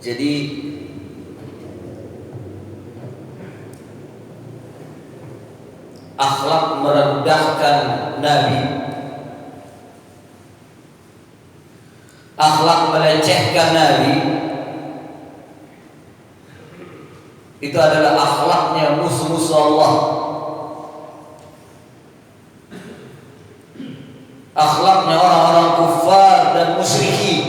Jadi akhlak merendahkan Nabi, akhlak melecehkan Nabi, itu adalah akhlaknya musuh-musuh Allah. Akhlaknya orang-orang kufar dan musyrikin,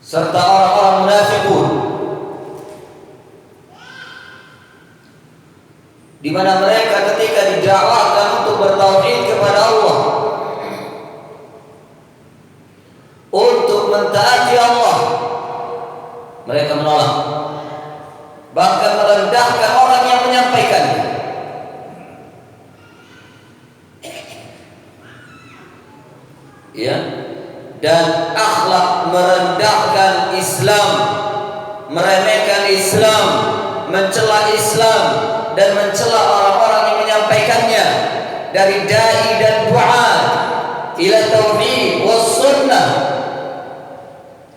serta orang-orang munafikun, di mana mereka ketika didakwahkan untuk bertauhid kepada Allah, untuk mentaati Allah, mereka menolak, bahkan merendahkan orang yang menyampaikannya. Ya, dan akhlak merendahkan Islam, meremehkan Islam, mencela Islam dan mencela orang-orang yang menyampaikannya dari dai dan du'at ila tauhid was sunnah,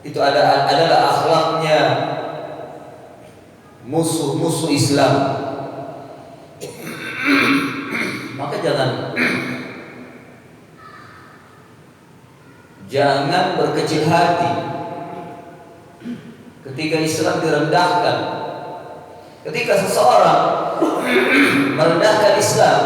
itu adalah akhlaknya musuh-musuh Islam. Maka jangan berkecil hati ketika Islam direndahkan. Ketika seseorang merendahkan Islam,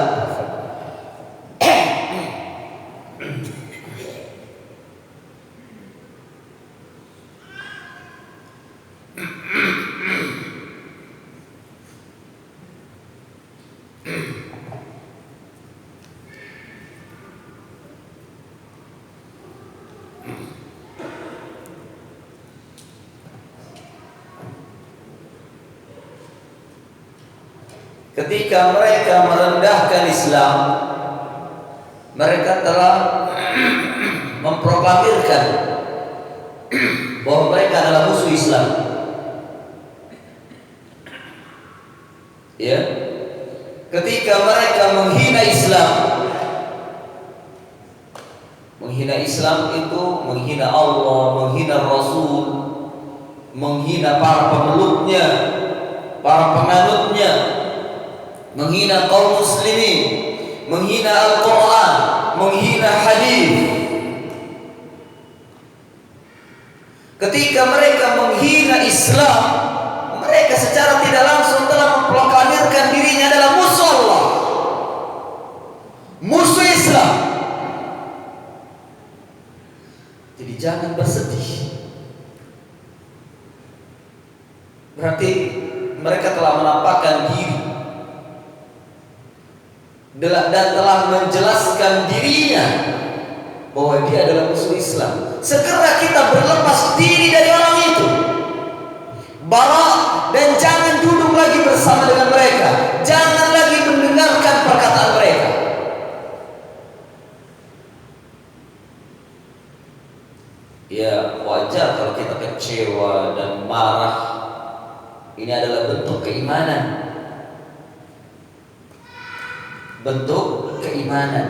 ketika mereka merendahkan Islam, mereka telah memproklamirkan bahwa mereka adalah musuh Islam. Ya, ketika mereka menghina Islam, itu menghina Allah, menghina Rasul, menghina para pemeluknya, para penganutnya, menghina kaum muslimin, menghina Al-Quran, menghina hadis. Ketika mereka menghina Islam, mereka secara tidak langsung telah memproklamirkan dirinya adalah musuh Allah, musuh Islam. Jadi jangan bersedih. Berarti mereka telah menampakkan diri dan telah menjelaskan dirinya bahwa dia adalah musuh Islam. Segera kita berlepas diri dari orang itu, bara, dan jangan duduk lagi bersama dengan mereka, jangan lagi mendengarkan perkataan mereka. Ya, wajar kalau kita kecewa dan marah. Ini adalah bentuk keimanan. Bentuk keimanan.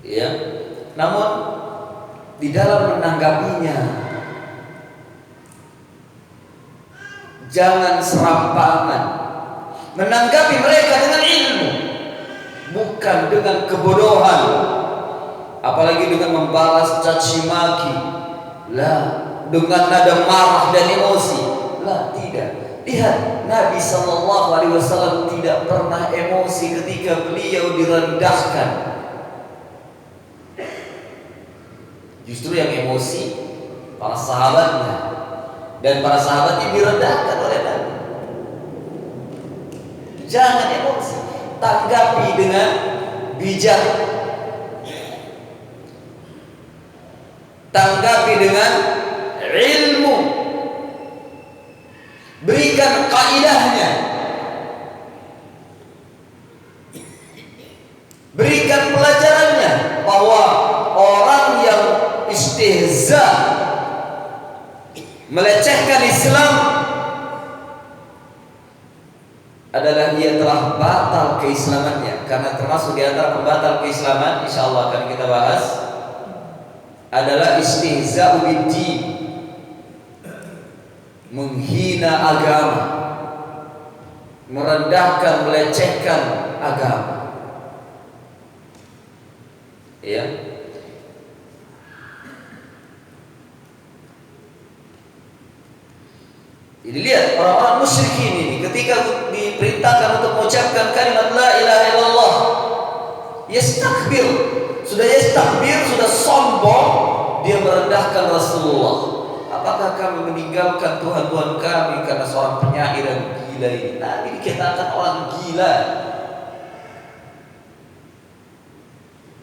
Ya, namun di dalam menanggapinya jangan serampangan. Menanggapi mereka dengan ilmu, bukan dengan kebodohan, apalagi dengan membalas caci maki, dengan nada marah dan emosi. Tidak. Lihat, Nabi SAW tidak pernah emosi ketika beliau direndahkan. Justru yang emosi para sahabatnya, dan para sahabat ini direndahkan oleh Nabi. Jangan emosi, tanggapi dengan bijak, tanggapi dengan ilmu, berikan kaidahnya, berikan pelajarannya bahwa orang yang istihza, melecehkan Islam, adalah dia telah batal keislamannya. karena termasuk di antara pembatal keislaman, insyaallah akan kita bahas, adalah istihza'u bid-din, menghina agama, merendahkan, melecehkan agama. Ya. Jadi lihat orang-orang musyrikin ini ketika diperintahkan untuk mengucapkan kalimat la ilaha illallah, yastakbir, sudah sombong, dia merendahkan Rasulullah. Apakah kami meninggalkan Tuhan-Tuhan kami karena seorang penyair yang gila ini? Nah, ini kita akan orang gila.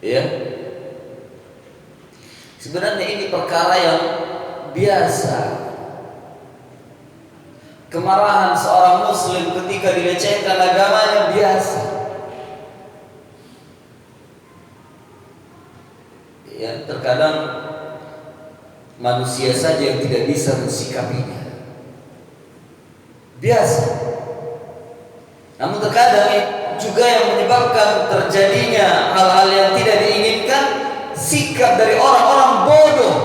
Ya. Sebenarnya ini perkara yang biasa. Kemarahan seorang muslim ketika dilecehkan agamanya biasa. Ya, terkadang manusia saja yang tidak bisa mensikapinya. Biasa. Namun terkadang juga yang menyebabkan terjadinya hal-hal yang tidak diinginkan, sikap dari orang-orang bodoh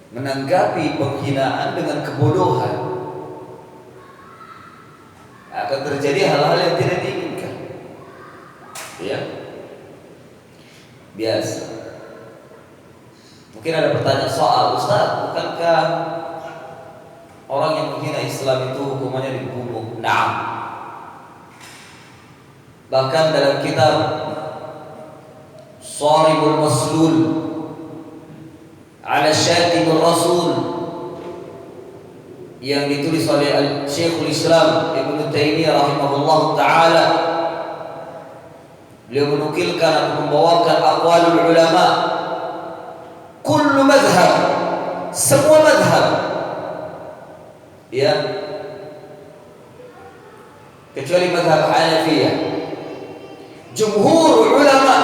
menanggapi penghinaan dengan kebodohan. Akan terjadi hal-hal yang tidak diinginkan. Ya. Biasa. Mungkin ada pertanyaan soal, Ustaz, bukankah orang yang menghina Islam itu hukumannya dibunuh? Nah. Bahkan dalam kitab Sharibul Maslul ala Syatibur Rasul yang ditulis oleh Syekhul Islam Ibnu Taimiyah rahimahullah taala, beliau menukilkan atau membawakan aqwalul ulama, kullu madhhab, semua madhab, ya, kecuali madhab Hanafiyah, jumhur ulama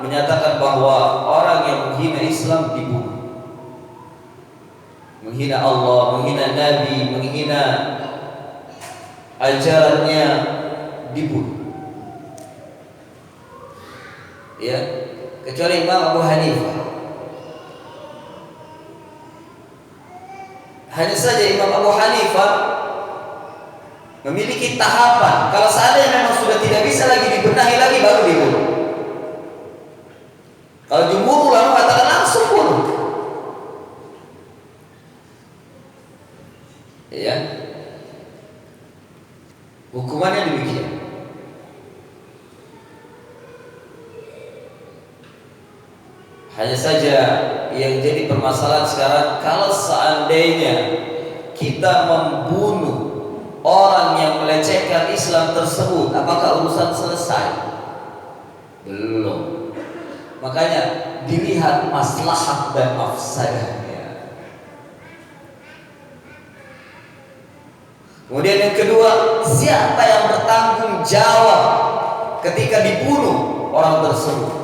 menyatakan bahwa orang yang menghina Islam dibunuh. Menghina Allah, menghina Nabi, menghina ajarannya dibunuh. Ya, kecuali Imam Abu Hanifah. Hanya saja Imam Abu Hanifah memiliki tahapan. Kalau seandainya memang sudah tidak bisa lagi dibenahi lagi, baru dibunuh. Kalau jumhur ulama mengatakan langsung bunuh. Ya. Hukumannya demikian. Hanya saja yang jadi permasalahan sekarang, kalau seandainya kita membunuh orang yang melecehkan Islam tersebut, apakah urusan selesai? Belum. Makanya dilihat maslahat dan mafsadahnya. Kemudian yang kedua, siapa yang bertanggung jawab ketika dibunuh orang tersebut?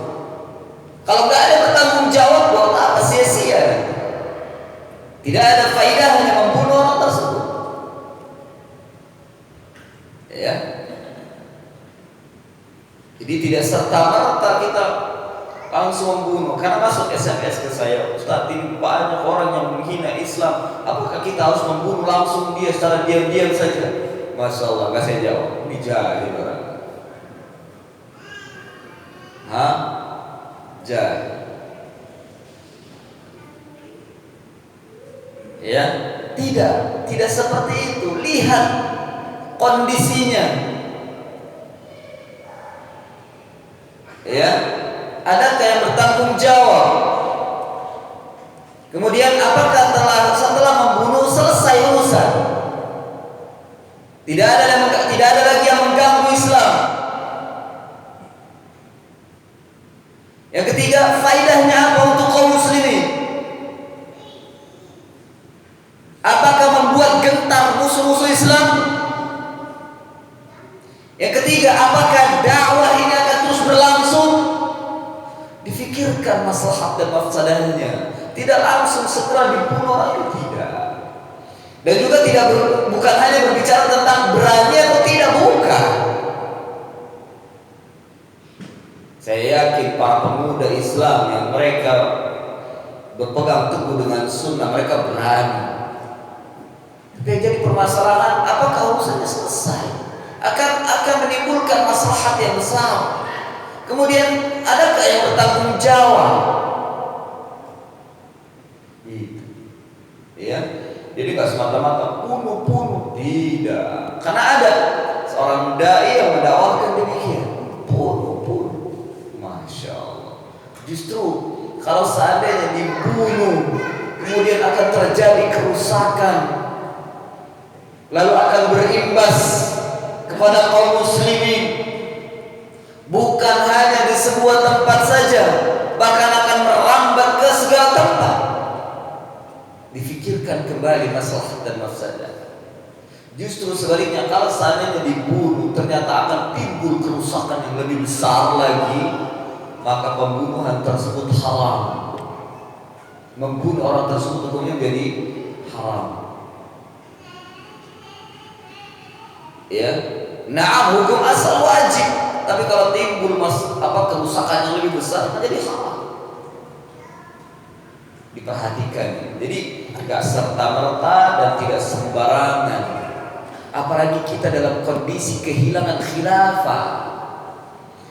Kalau nggak ada bertanggung jawab, buat apa sia-sia? Tidak ada faedahnya membunuh orang tersebut. Ya. Jadi tidak serta-merta kita langsung membunuh. Karena masuk SMS ke saya, Ustaz, ini banyak orang yang menghina Islam, apakah kita harus membunuh langsung dia secara diam-diam saja? Masya Allah, gak saya jawab. Ini jahil orang. Jahil. Ya, tidak seperti itu. Lihat kondisinya. Ya. Adakah yang bertanggung jawab? Kemudian apakah setelah membunuh selesai urusan? Tidak ada lagi yang mengganggu Islam. Yang ketiga, faedahnya apa untuk kaum muslimin? Apakah membuat gentar musuh-musuh Islam? Yang ketiga, apakah dakwah ini akan terus berlangsung? Difikirkan maslahat dan mafsadahnya. Tidak langsung setelah dibunuh orang itu, tidak. Dan juga bukan hanya berbicara tentang berani atau tidak, bukan. Saya yakin para pemuda Islam yang mereka berpegang teguh dengan sunnah, mereka berani. Tapi yang jadi permasalahan, apakah urusannya selesai? Akan menimbulkan maslahat yang besar. Kemudian adakah yang bertanggung jawab? Gitu. Ya. Jadi nggak semata-mata bunuh, tidak. Karena ada seorang dai yang mendakwahkan demikian, bunuh. Masya Allah. Justru kalau seandainya dibunuh, kemudian akan terjadi kerusakan, lalu akan berimbas kepada kaum muslimin, bukan hanya di sebuah tempat saja, bahkan akan merambat ke segala tempat. Difikirkan kembali masalah dan mafsadah. Justru sebaliknya, kalau seandainya dibunuh ternyata akan timbul kerusakan yang lebih besar lagi, maka pembunuhan tersebut haram. Membunuh orang tersebut hukumnya jadi haram. Ya, nah hukum asal wajib, tapi kalau timbul kerusakan yang lebih besar menjadi haram. Diperhatikan. Jadi tidak serta-merta dan tidak sembarangan. Apalagi kita dalam kondisi kehilangan khilafah,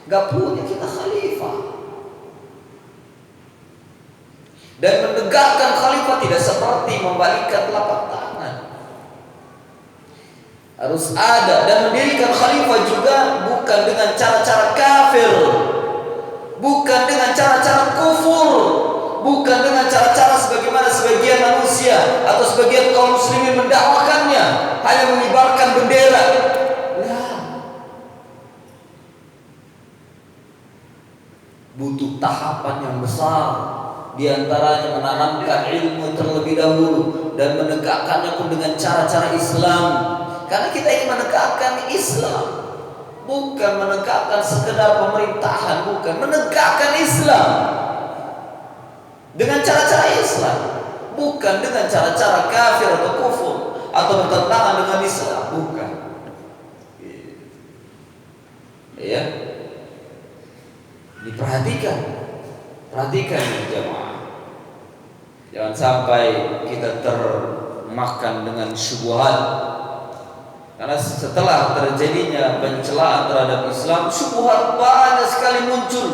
gak punya kita khalifah. Dan menegakkan khalifah tidak seperti membalikkan telapak tangan. Harus ada, dan mendirikan khalifah juga bukan dengan cara-cara kafir, bukan dengan cara-cara kufur, bukan dengan cara-cara sebagaimana sebagian manusia atau sebagian kaum muslimin mendakwakannya, hanya mengibarkan bendera. Butuh tahapan yang besar, diantaranya menanamkan ilmu terlebih dahulu dan menegakkannya pun dengan cara-cara Islam. Karena kita ingin menegakkan Islam, bukan menegakkan sekedar pemerintahan, bukan, menegakkan Islam dengan cara-cara Islam, bukan dengan cara-cara kafir atau kufur atau bertentangan dengan Islam, bukan. Ya, diperhatikan, perhatikan ya jemaah. Jangan sampai kita termakan dengan syubhat. Karena setelah terjadinya pencelaan terhadap Islam, syubhat banyak sekali muncul.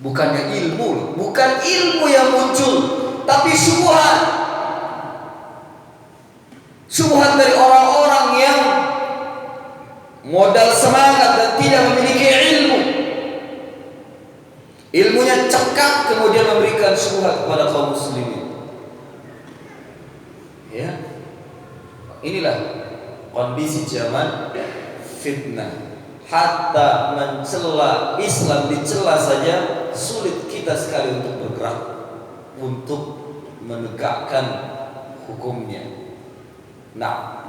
Bukannya ilmu, bukan ilmu yang muncul, tapi syubhat. Syubhat dari orang-orang yang modal semangat dan tidak memiliki ilmu. Ilmunya cekak, kemudian memberikan syubhat kepada kaum muslimin. Ya. Inilah kondisi zaman fitnah. Hatta mencela Islam, dicela saja sulit kita sekali untuk bergerak, untuk menegakkan hukumnya. Nah,